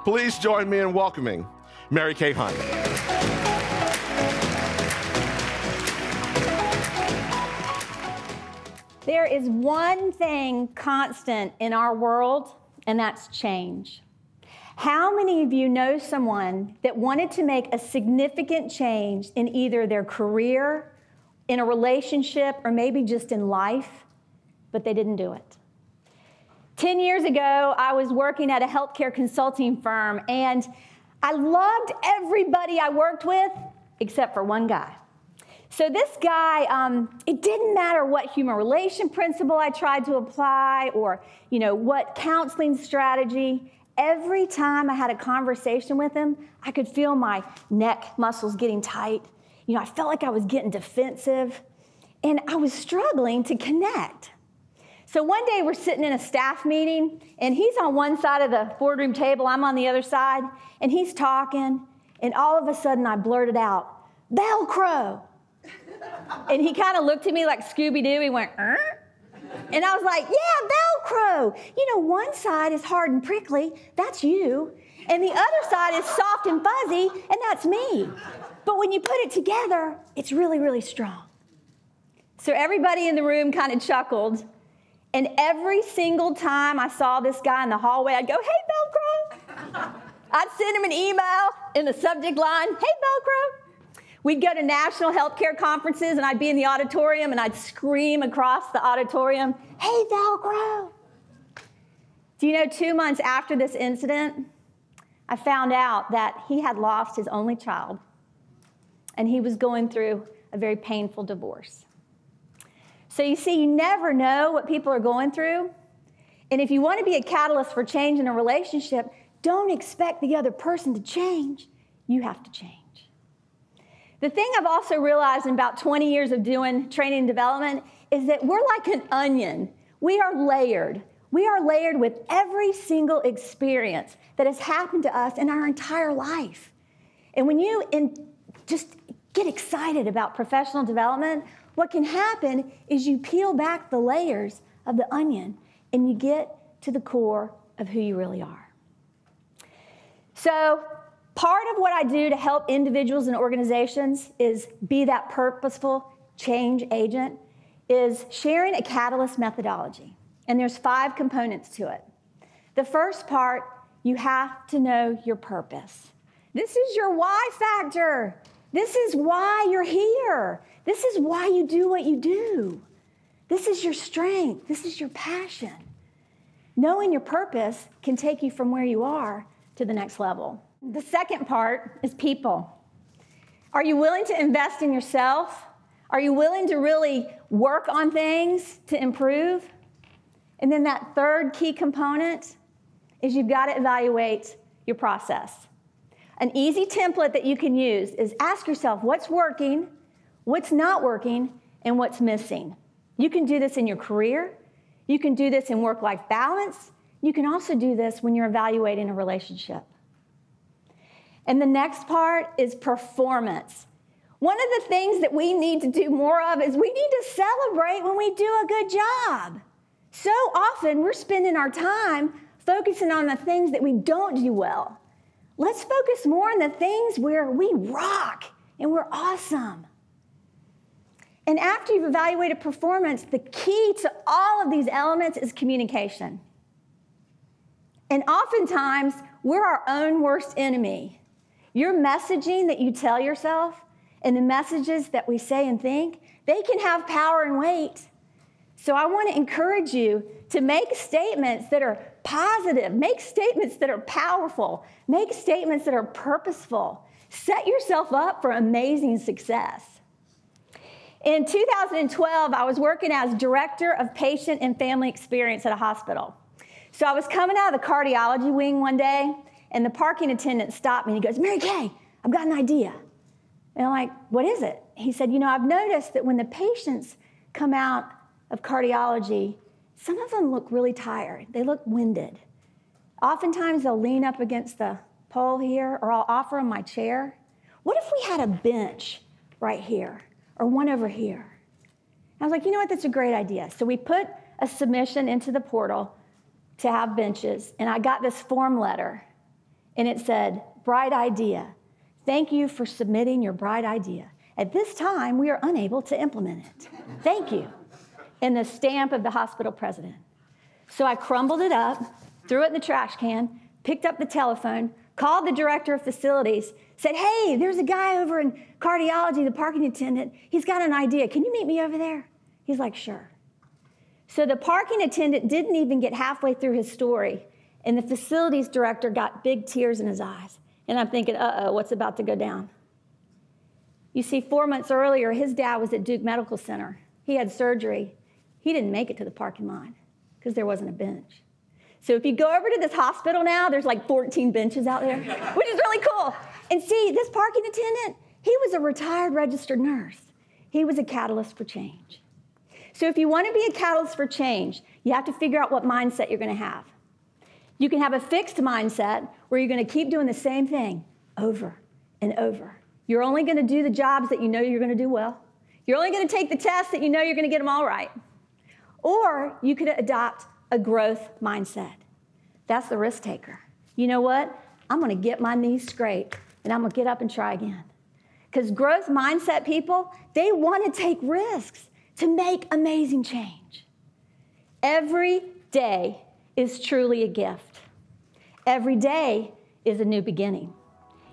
Please join me in welcoming Mary Kay Hunt. There is one thing constant in our world, and that's change. How many of you know someone that wanted to make a significant change in either their career, in a relationship, or maybe just in life, but they didn't do it? 10 years ago, I was working at a healthcare consulting firm, and I loved everybody I worked with except for one guy. So this guy, it didn't matter what human relation principle I tried to apply or, what counseling strategy. Every time I had a conversation with him, I could feel my neck muscles getting tight. I felt like I was getting defensive, and I was struggling to connect. So one day we're sitting in a staff meeting, and he's on one side of the boardroom table, I'm on the other side, and he's talking, and all of a sudden I blurted out, "Velcro." And he kind of looked at me like Scooby-Doo. He went, "Er?" And I was like, "Yeah, Velcro. One side is hard and prickly, that's you, and the other side is soft and fuzzy, and that's me. But when you put it together, it's really, really strong." So everybody in the room kind of chuckled, and every single time I saw this guy in the hallway, I'd go, "Hey, Velcro." I'd send him an email in the subject line, "Hey, Velcro." We'd go to national healthcare conferences, and I'd be in the auditorium, and I'd scream across the auditorium, "Hey, Velcro." Do you know, 2 months after this incident, I found out that he had lost his only child, and he was going through a very painful divorce. So you see, you never know what people are going through, and if you want to be a catalyst for change in a relationship, don't expect the other person to change. You have to change. The thing I've also realized in about 20 years of doing training and development is that we're like an onion. We are layered. We are layered with every single experience that has happened to us in our entire life. And when you just get excited about professional development, what can happen is you peel back the layers of the onion and you get to the core of who you really are. So, part of what I do to help individuals and organizations is be that purposeful change agent is sharing a catalyst methodology. And there's 5 components to it. The first part, you have to know your purpose. This is your why factor. This is why you're here. This is why you do what you do. This is your strength. This is your passion. Knowing your purpose can take you from where you are to the next level. The second part is people. Are you willing to invest in yourself? Are you willing to really work on things to improve? And then that third key component is you've got to evaluate your process. An easy template that you can use is ask yourself what's working, what's not working, and what's missing. You can do this in your career. You can do this in work-life balance. You can also do this when you're evaluating a relationship. And the next part is performance. One of the things that we need to do more of is we need to celebrate when we do a good job. So often we're spending our time focusing on the things that we don't do well. Let's focus more on the things where we rock and we're awesome. And after you've evaluated performance, the key to all of these elements is communication. And oftentimes, we're our own worst enemy. Your messaging that you tell yourself and the messages that we say and think, they can have power and weight. So I want to encourage you to make statements that are positive, make statements that are powerful, make statements that are purposeful. Set yourself up for amazing success. In 2012, I was working as Director of Patient and Family Experience at a hospital. So I was coming out of the cardiology wing one day, and the parking attendant stopped me, and he goes, "Mary Kay, I've got an idea." And I'm like, "What is it?" He said, "I've noticed that when the patients come out of cardiology, some of them look really tired. They look winded. Oftentimes, they'll lean up against the pole here, or I'll offer them my chair. What if we had a bench right here, or one over here?" I was like, "You know what? That's a great idea." So we put a submission into the portal to have benches, and I got this form letter. And it said, bright idea. Thank you for submitting your bright idea. At this time, we are unable to implement it. Thank you. And the stamp of the hospital president. So I crumbled it up, threw it in the trash can, picked up the telephone, called the director of facilities, said, hey, there's a guy over in cardiology, the parking attendant. He's got an idea. Can you meet me over there? He's like, sure. So the parking attendant didn't even get halfway through his story, and the facilities director got big tears in his eyes. And I'm thinking, uh-oh, what's about to go down? You see, 4 months earlier, his dad was at Duke Medical Center. He had surgery. He didn't make it to the parking line because there wasn't a bench. So if you go over to this hospital now, there's like 14 benches out there, which is really cool. And see, this parking attendant, he was a retired registered nurse. He was a catalyst for change. So if you want to be a catalyst for change, you have to figure out what mindset you're going to have. You can have a fixed mindset where you're going to keep doing the same thing over and over. You're only going to do the jobs that you know you're going to do well. You're only going to take the tests that you know you're going to get them all right. Or you could adopt a growth mindset. That's the risk taker. You know what? I'm going to get my knees scraped, and I'm going to get up and try again. Because growth mindset people, they want to take risks to make amazing change. Every day is truly a gift. Every day is a new beginning.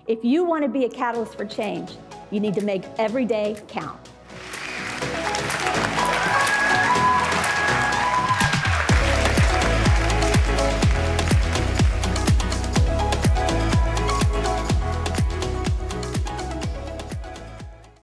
If you want to be a catalyst for change, you need to make every day count.